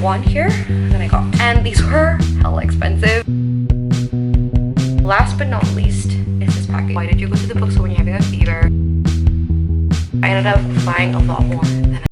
one here, then I got, and these were hella expensive. Last but not least is this package. Why did you go to the bookstore when you're having a fever? I ended up buying a lot more than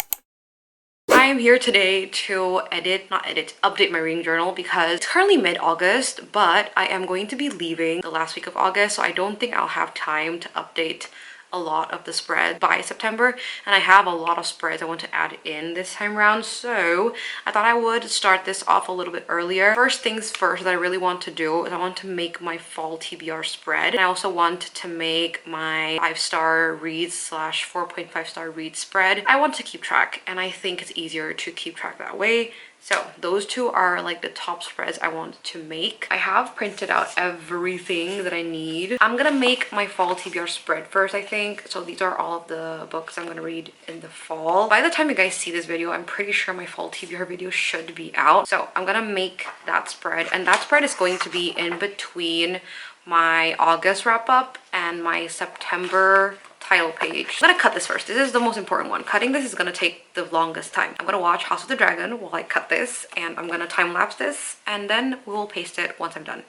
I am here today to update my reading journal because it's currently mid-August, but I am going to be leaving the last week of August, so I don't think I'll have time to update a lot of the spread by September, and I have a lot of spreads I want to add in this time around, so I thought I would start this off a little bit earlier. First things first that I really want to do is I want to make my fall TBR spread, and I also want to make my 5-star reads slash 4.5-star read spread. I want to keep track, and I think it's easier to keep track that way. So those two are like the top spreads I want to make. I have printed out everything that I need. I'm gonna make my fall TBR spread first, I think. So these are all of the books I'm gonna read in the fall. By the time you guys see this video, I'm pretty sure my fall TBR video should be out. So I'm gonna make that spread, and that spread is going to be in between my August wrap up and my September title page. I'm gonna cut this first. This is the most important one. Cutting this is gonna take the longest time. I'm gonna watch House of the Dragon while I cut this, and I'm gonna time lapse this, and then we'll paste it once I'm done.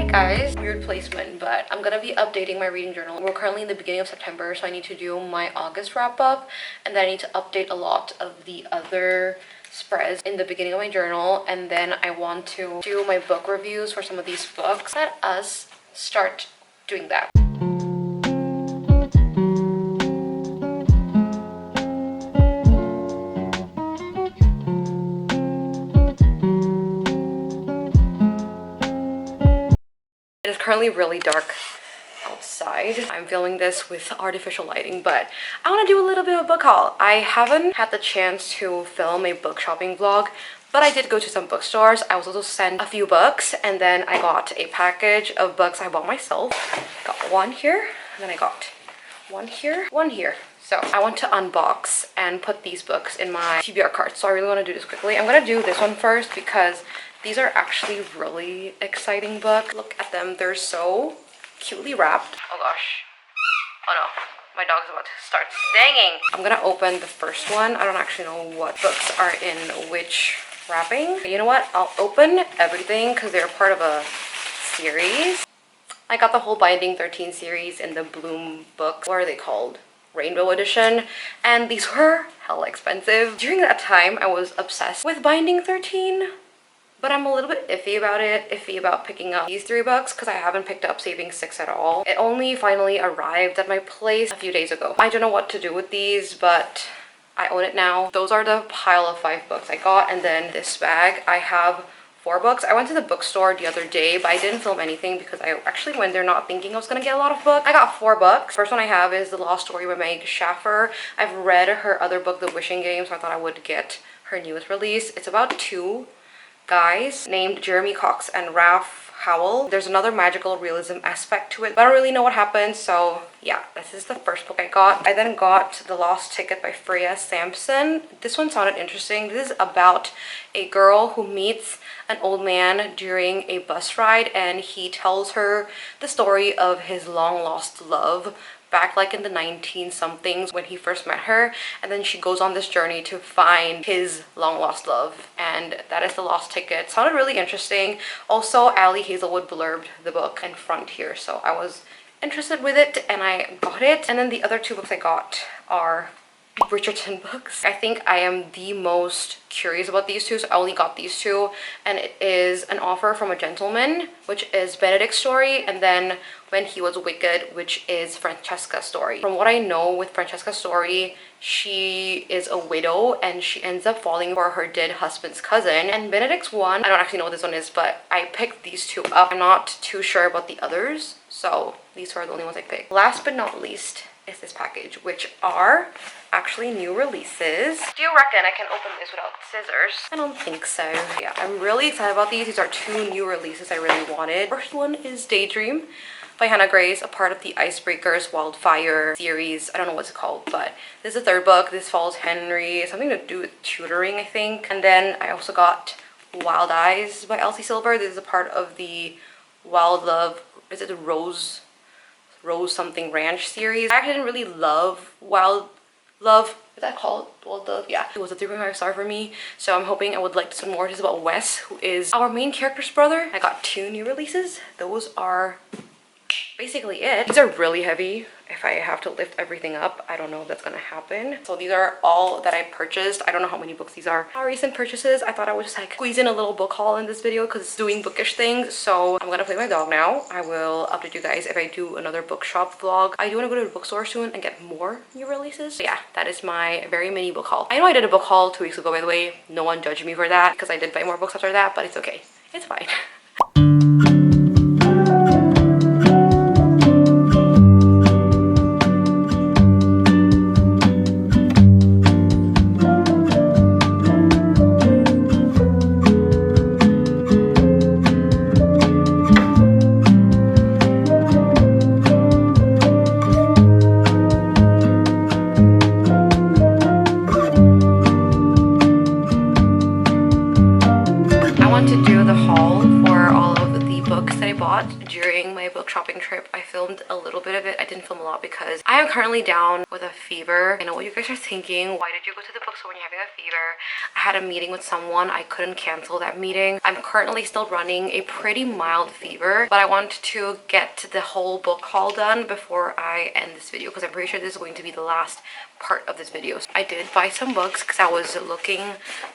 Guys, weird placement, but I'm gonna be updating my reading journal. We're currently in the beginning of September, so I need to do my August wrap up, and then I need to update a lot of the other spreads in the beginning of my journal, and then I want to do my book reviews for some of these books. Let us start doing that. It is currently really dark outside. I'm filming this with artificial lighting, but I want to do a little bit of book haul. I haven't had the chance to film a book shopping vlog, but I did go to some bookstores. I was also sent a few books, and then I got a package of books I bought myself. Got one here, and then I got one here, one here. So I want to unbox and put these books in my TBR cart, so I really want to do this quickly. I'm gonna do this one first because these are actually really exciting books. Look at them, they're so cutely wrapped. Oh gosh. Oh no, my dog's about to start singing. I'm gonna open the first one. I don't actually know what books are in which wrapping. You know what? I'll open everything because they're part of a series. I got the whole Binding 13 series in the Bloom books. What are they called? Rainbow edition, and these were hella expensive. During that time, I was obsessed with Binding 13. But I'm a little bit iffy about picking up these 3 books because I haven't picked up Saving 6 at all. It only finally arrived at my place a few days ago. I don't know what to do with these, but I own it now. Those are the pile of 5 books I got, and then this bag, I have 4 books. I went to the bookstore the other day, but I didn't film anything because I actually went there not thinking I was gonna get a lot of books. I got 4 books. First one I have is The Lost Story by Meg Schaffer. I've read her other book, The Wishing Game, so I thought I would get her newest release. It's about 2 guys named Jeremy Cox and Raph Howell. There's another magical realism aspect to it, but I don't really know what happened, so yeah, this is the first book I got. I then got The Lost Ticket by Freya Sampson. This one sounded interesting. This is about a girl who meets an old man during a bus ride, and he tells her the story of his long lost love back like in the 19 somethings when he first met her, and then she goes on this journey to find his long lost love, and that is The Lost Ticket. Sounded really interesting. Also, Ali Hazelwood blurbed the book in front here, so I was interested with it and I got it. And then the other two books I got are Bridgerton books. I think I am the most curious about these two, so I only got these two, and it is An Offer from a Gentleman, which is Benedict's story, and then When He Was Wicked, which is Francesca's story. From what I know with Francesca's story, she is a widow and she ends up falling for her dead husband's cousin. And Benedict's one, I don't actually know what this one is, but I picked these two up. I'm not too sure about the others, so these are the only ones I picked. Last but not least is this package, which are actually new releases. Do you reckon I can open this without scissors? I don't think so. Yeah, I'm really excited about these. These are two new releases I really wanted. First one is Daydream by Hannah Grace, a part of the Icebreakers Wildfire series. I don't know what's it called, but this is the third book. This follows Henry, something to do with tutoring, I think. And then I also got Wild Eyes by Elsie Silver. This is a part of the Wild Love, is it the Rose something ranch series. I actually didn't really love Wild Love. Is that called Wild Love? Yeah. It was a 3.5 star for me, so I'm hoping I would like some more. This is about Wes, who is our main character's brother. I got two new releases. Those are basically it. These are really heavy. If I have to lift everything up, I don't know if that's gonna happen. So these are all that I purchased. I don't know how many books these are. Our recent purchases. I thought I would just like squeeze in a little book haul in this video because it's doing bookish things. So I'm gonna play my dog now. I will update you guys if I do another bookshop vlog. I do want to go to the bookstore soon and get more new releases. But yeah, that is my very mini book haul. I know I did a book haul 2 weeks ago, by the way. No one judged me for that because I did buy more books after that, but it's okay. It's fine. During my book shopping trip, I filmed a little bit of it. I didn't film a lot because I am currently down with a fever. I know what you guys are thinking. Why did you go to the bookstore when you're having a fever? I had a meeting with someone. I couldn't cancel that meeting. I'm currently still running a pretty mild fever, but I want to get the whole book haul done before I end this video because I'm pretty sure this is going to be the last part of this video. So I did buy some books because I was looking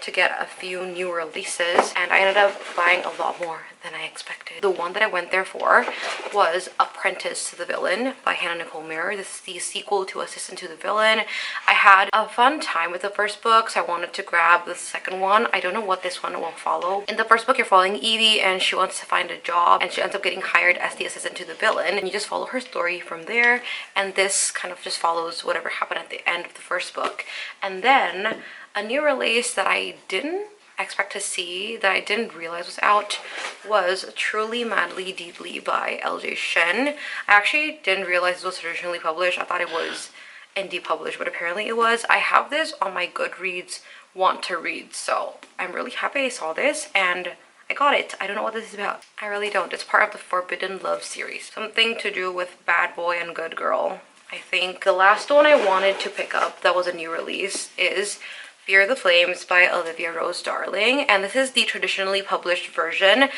to get a few new releases, and I ended up buying a lot more than I expected. The one that I went there for was Apprentice to the Villain by Hannah Nicole Mirror. This is the sequel to Assistant to the Villain. I had a fun time with the first book, so I wanted to grab the second one. I don't know what this one will follow. In the first book, you're following Evie and she wants to find a job, and she ends up getting hired as the assistant to the villain, and you just follow her story from there. And this kind of just follows whatever happened at the end of the first book. And then a new release that I didn't expect to see, that I didn't realize was out, was Truly Madly Deeply by LJ Shen. I actually didn't realize it was traditionally published. I thought it was indie published, but apparently it was. I have this on my Goodreads want to read, so I'm really happy I saw this and I got it. I don't know what this is about. I really don't. It's part of the Forbidden Love series. Something to do with bad boy and good girl, I think. The last one I wanted to pick up that was a new release is Fear the Flames by Olivia Rose Darling, and this is the traditionally published version.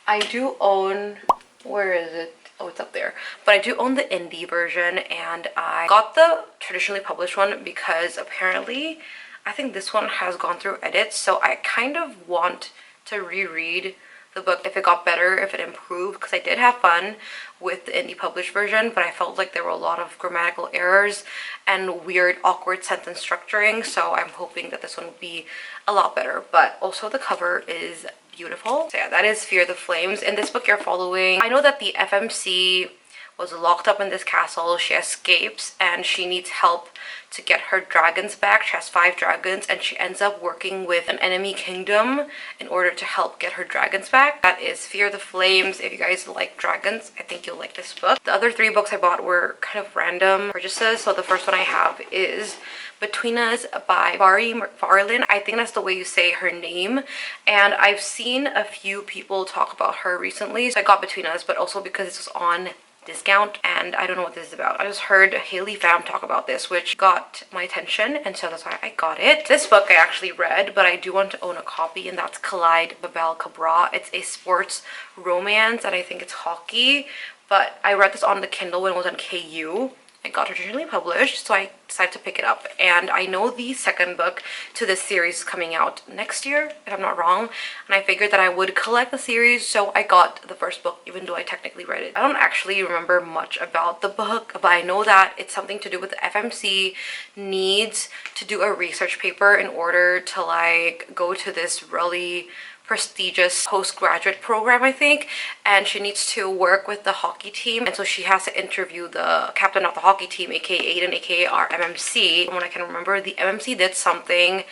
I do own, where is it? Oh, it's up there. But I do own the indie version, and I got the traditionally published one because apparently I think this one has gone through edits, so I kind of want to reread the book if it got better, if it improved, because I did have fun with the indie published version, but I felt like there were a lot of grammatical errors and weird awkward sentence structuring, so I'm hoping that this one will be a lot better. But also the cover is beautiful. So yeah, that is Fear the Flames. In this book you're following, I know that the FMC was locked up in this castle. She escapes and she needs help to get her dragons back. She has 5 dragons and she ends up working with an enemy kingdom in order to help get her dragons back. That is Fear the Flames. If you guys like dragons, I think you'll like this book. The other 3 books I bought were kind of random purchases. So the first one I have is Between Us by Bari McFarlane. I think that's the way you say her name, and I've seen a few people talk about her recently, so I got Between Us, but also because this was on discount, and I don't know what this is about. I just heard Haley Pham talk about this, which got my attention, and so that's why I got it. This book I actually read, but I do want to own a copy, and that's Collide Babel Cabra. It's a sports romance, and I think it's hockey, but I read this on the Kindle when it was on KU. It got originally published, so I decided to pick it up. And I know the second book to this series is coming out next year, if I'm not wrong. And I figured that I would collect the series, so I got the first book, even though I technically read it. I don't actually remember much about the book, but I know that it's something to do with the FMC needs to do a research paper in order to like go to this really prestigious postgraduate program, I think, and she needs to work with the hockey team, and so she has to interview the captain of the hockey team, aka Aiden, aka our MMC. From what I can remember, the MMC did something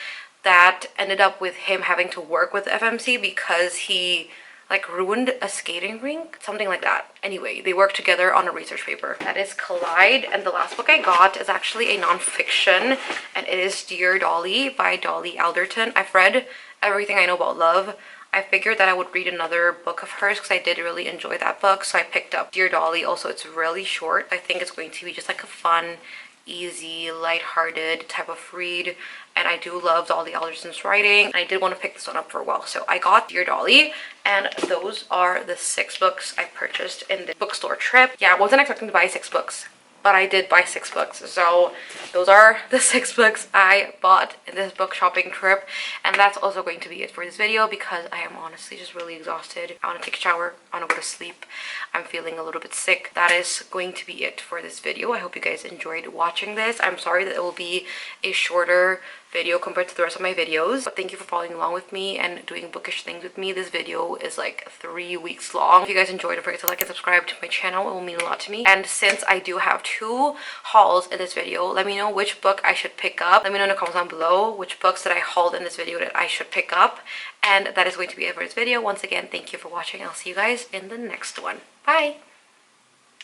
that ended up with him having to work with the FMC because he like ruined a skating rink, something like that. Anyway, they worked together on a research paper. That is Collide, and the last book I got is actually a non-fiction, and it is Dear Dolly by Dolly Alderton. I've read Everything I Know About Love. I figured that I would read another book of hers because I did really enjoy that book, so I picked up Dear Dolly. Also, it's really short. I think it's going to be just like a fun, easy, lighthearted type of read, and I do love Dolly Alderson's writing, and I did want to pick this one up for a while, so I got Dear Dolly, and those are the 6 books I purchased in the bookstore trip. Yeah, I wasn't expecting to buy 6 books, but I did buy 6 books, so those are the 6 books I bought in this book shopping trip. And that's also going to be it for this video because I am honestly just really exhausted. I want to take a shower, I want to go to sleep, I'm feeling a little bit sick. That is going to be it for this video. I hope you guys enjoyed watching this. I'm sorry that it will be a shorter video compared to the rest of my videos, but thank you for following along with me and doing bookish things with me. This video is like 3 weeks long. If you guys enjoyed, don't forget to like and subscribe to my channel. It will mean a lot to me. And since I do have 2 hauls in this video, let me know which book I should pick up. Let me know in the comments down below which books that I hauled in this video that I should pick up. And that is going to be it for this video. Once again, thank you for watching. I'll see you guys in the next one. Bye!